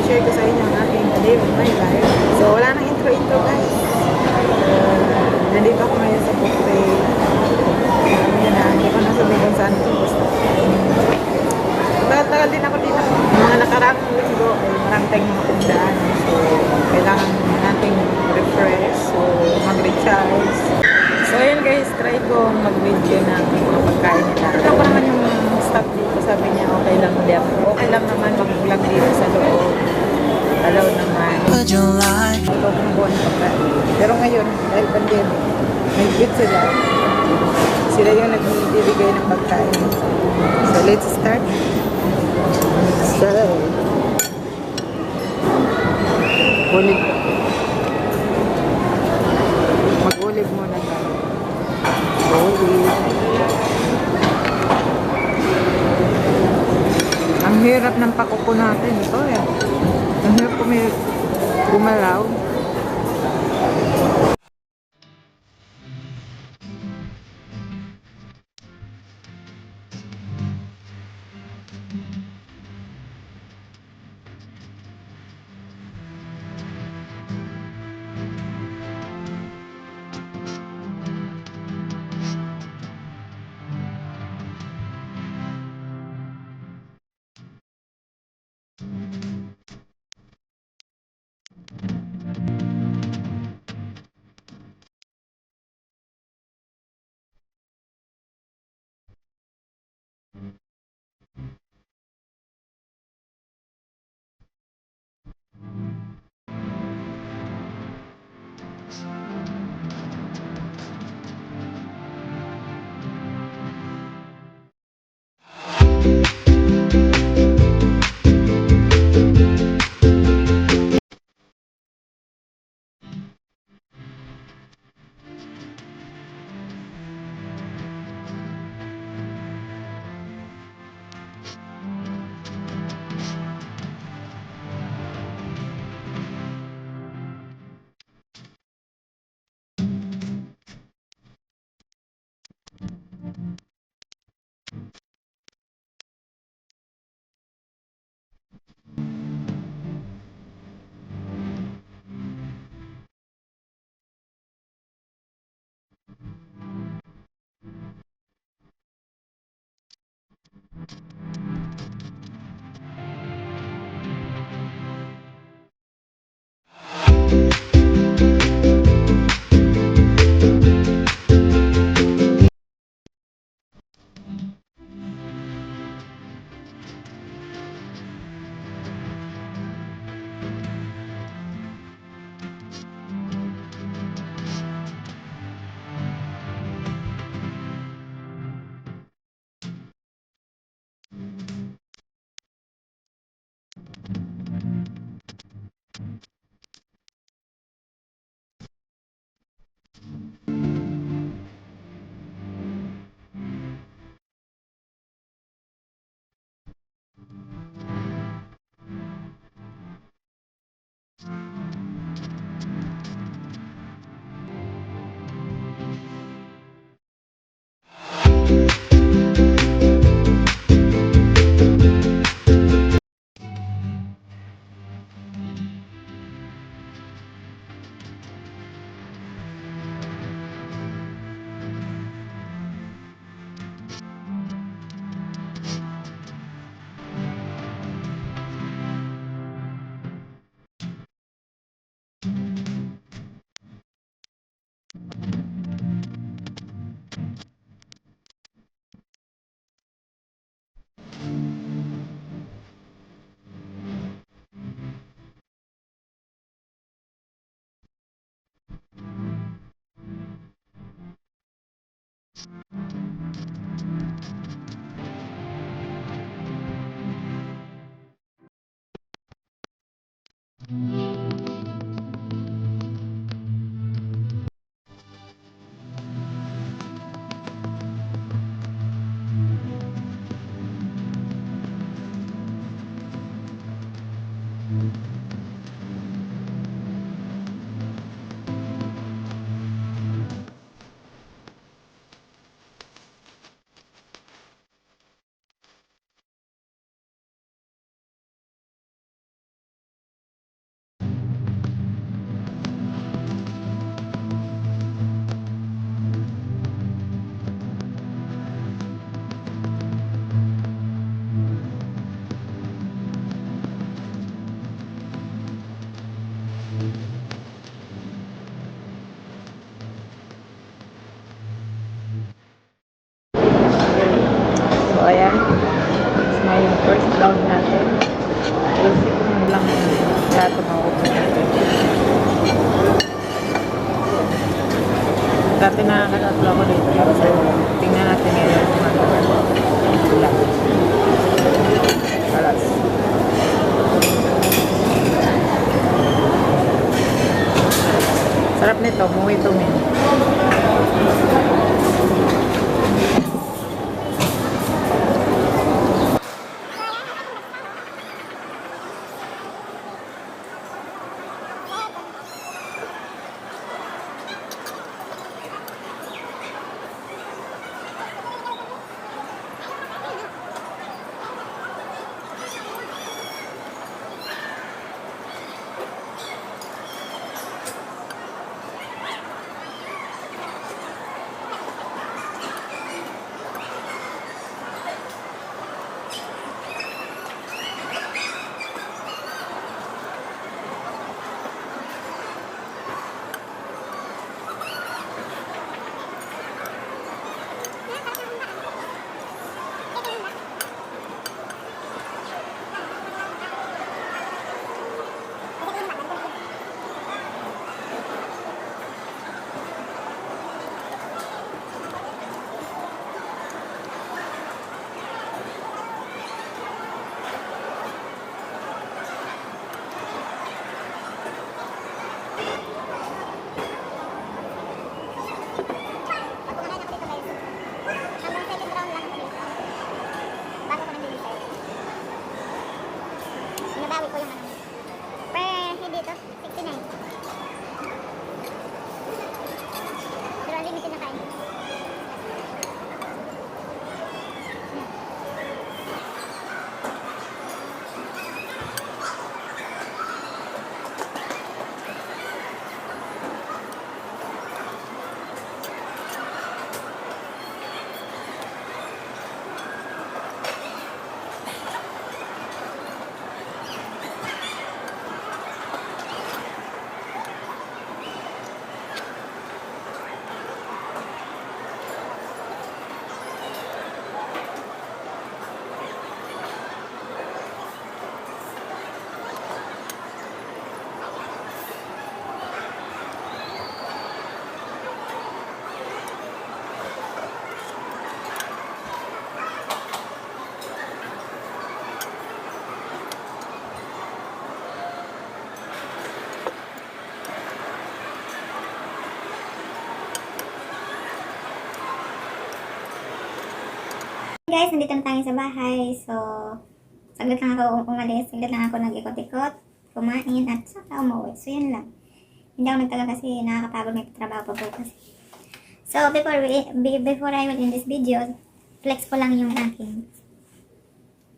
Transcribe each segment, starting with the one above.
share ko sa inyo ang aking day of my life. So, wala nang intro-intro guys. Nandito ako ngayon sa buffet. Yun na, hindi ko nasabihin kung saan ito. Tagal-tagal din ako dito. Mga nakaraang linggo ay marami tayong mga pagdaan. So, kailangan nating refresh. So, mag-recharge. So, ayun guys, try ko mag-video ng mga pagkain nila. Ito ko naman yung staff dito. Sabi niya, okay lang din. Okay lang naman mag-vlog dito sa loob. Alaw naman. Ito kung buwan pagkain. Pero ngayon, dahil pandemic, may good sila. Sila yung nagbibigay ng pagkain. So, let's start. So, ulig. Mag-ulig muna tayo. Ulig. Ang hirap ng pakuko natin. Ito eh. Ang hirap gumalaw. ito maubos natin. Dati nakakatatlo ako dito. So, tingnan natin ngayon kung ano. Wala. Alas. Sarap nito, muwi tumin. Nabawi ko yung ano. Per head dito, 69. Pero unlimited na kain. Guys, nandito na tayo sa bahay. So, saglit lang ako umalis. Saglit lang ako nag-ikot-ikot, kumain, at saka umuwi. So, yan lang. Hindi ako nagtagal kasi nakakapagod, may trabaho pa bukas. So, before I will end this video, flex ko lang yung aking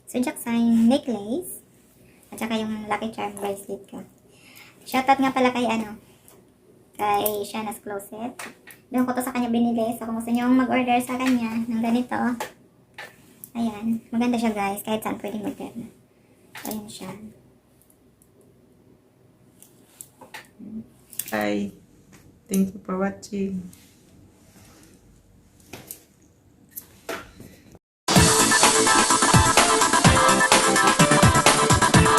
Zodiac sign necklace at saka yung Lucky Charm bracelet ko. Shoutout nga pala kay kay Shana's Closet. Doon ko to sa kanya binili. So, kung gusto nyo mag-order sa kanya ng ganito, ayan, maganda siya guys, kahit saan pwedeng mag-order. Ayan siya. Bye. Thank you for watching.